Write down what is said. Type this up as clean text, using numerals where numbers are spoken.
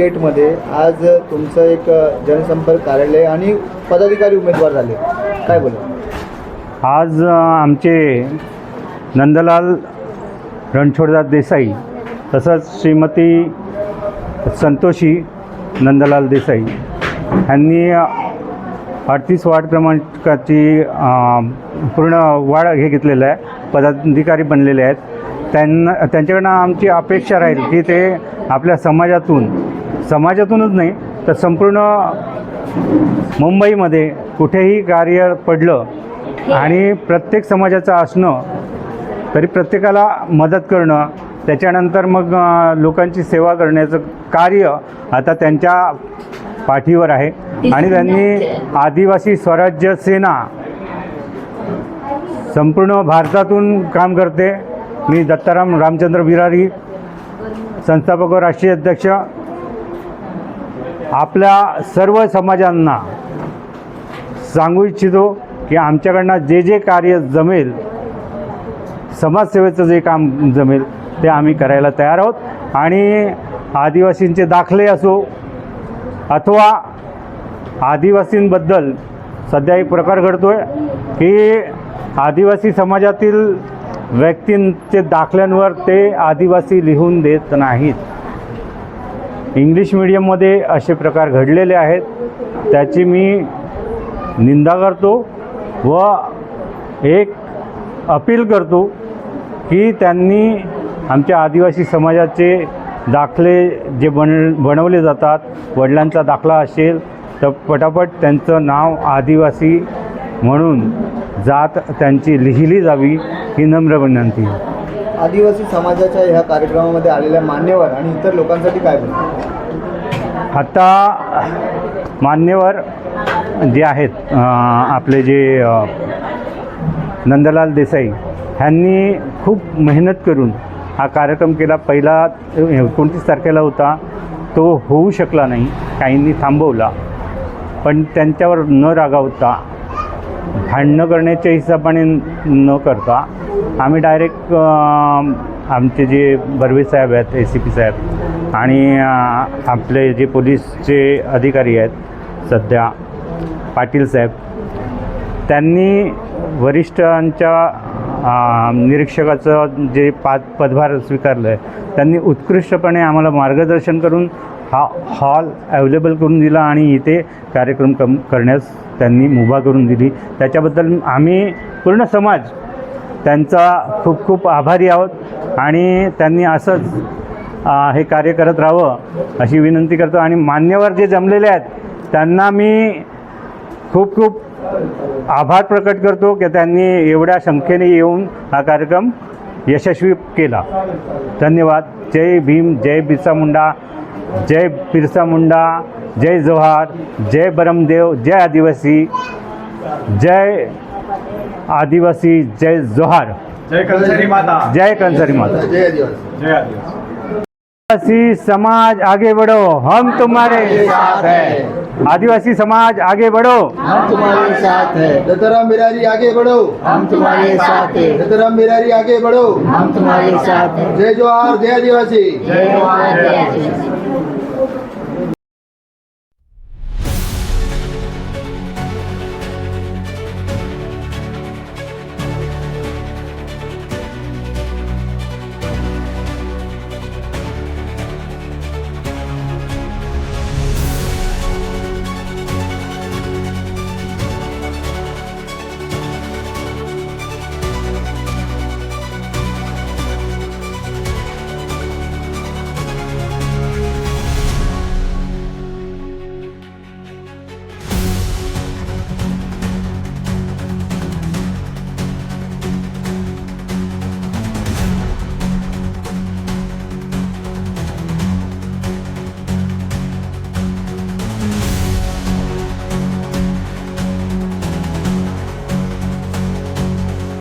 गेटमध्ये आज तुमचं एक जनसंपर्क कार्यालय आणि पदाधिकारी उमेदवार झाले, काय बोला? आज आमचे नंदलाल रणछोडदास देसाई तसंच श्रीमती संतोषी नंदलाल देसाई यांनी 38 वार्ड क्रमांकाची पूर्ण वाढ हे घेतलेलं आहे, पदाधिकारी बनलेले आहेत. त्यांच्याकडनं आमची अपेक्षा राहील की ते आपल्या समाजातूनच नाही तर संपूर्ण मुंबईमध्ये कुठेही कार्य पडलं आणि प्रत्येक समाजाचं असणं तरी प्रत्येकाला मदत करणं, त्याच्यानंतर मग लोकांची सेवा करण्याचं कार्य आता त्यांच्या पाठीवर आहे. आणि त्यांनी आदिवासी स्वराज्य सेना संपूर्ण भारतातून काम करते. मी दत्ताराम रामचंद्र बिरारी, संस्थापक व राष्ट्रीय अध्यक्ष, आपल्या सर्व समाजांना सांगू इच्छितो की आमच्याकडनं जे कार्य जमेल, समाजसेवेचं जे काम जमेल ते आम्ही करायला तयार आहोत. आणि आदिवासींचे दाखले असो अथवा आदिवासींबद्दल सध्या एक प्रकार घडतो आहे की आदिवासी समाजातील व्यक्तींचे दाखल्यांवर ते आदिवासी लिहून देत नाहीत. इंग्लिश मीडियममध्ये असे प्रकार घडलेले आहेत, त्याची मी निंदा करतो व एक अपील करतो की त्यांनी आमच्या आदिवासी समाजाचे दाखले जे बनवले जातात, वडिलांचा दाखला असेल तर पटापट त्यांचं नाव आदिवासी म्हणून जात त्यांची लिहिली जावी ही नम्र विनंती. आदिवासी समाजाच्या ह्या कार्यक्रमामध्ये आलेल्या मान्यवर आणि इतर लोकांसाठी काय बोलतो? आता मान्यवर जे आहेत आपले जे नंदलाल देसाई ह्यांनी खूप मेहनत करून हा कार्यक्रम केला. पहिला 29 तारखेला होता, तो होऊ शकला नाही, काहींनी थांबवला. पण त्यांच्यावर न रागावता, भांडणं करण्याच्या हिसाबाने न करता आम्ही डायरेक्ट आमचे जे बर्वे साहेब आहेत, ACP साहेब आणि आपले जे पोलीसचे अधिकारी आहेत सध्या पाटील साहेब, त्यांनी वरिष्ठांच्या निरीक्षकाचं जे पदभार स्वीकारलं आहे, त्यांनी उत्कृष्टपणे आम्हाला मार्गदर्शन करून हा हॉल अवेलेबल करून दिला आणि इथे कार्यक्रम करण्यास त्यांनी मुभा करून दिली. त्याच्याबद्दल आम्ही पूर्ण समाज त्यांचा खूप खूप आभारी आहोत आणि त्यांनी असंच हे कार्य करत राहावं अशी विनंती करतो. आणि मान्यवर जे जमलेले आहेत त्यांना मी खूप खूप आभार प्रकट करतो की त्यांनी एवढ्या संख्येने येऊन हा कार्यक्रम यशस्वी केला. धन्यवाद. जय भीम, जय बिरसा मुंडा, जय बिरसा मुंडा, जय जोहार, जय बरमदेव, जय आदिवासी, जय आदिवासी, जय जोहार, जय कंसरी माता, जय कंसरी माता, जय आदिवासी. जय आदिवासी. आदिवासी समाज आगे बढ़ो, हम तुम्हारे साथ हैं. आदिवासी समाज आगे बढ़ो, हम तुम्हारे साथ हैं. दत्ताराम बिरारी आगे बढ़ो, हम तुम्हारे साथ हैं. दत्ताराम बिरारी आगे बढ़ो, हम तुम्हारे साथ हैं. जय जोहार, जय आदिवासी. जय जोहार, जय आदिवासी.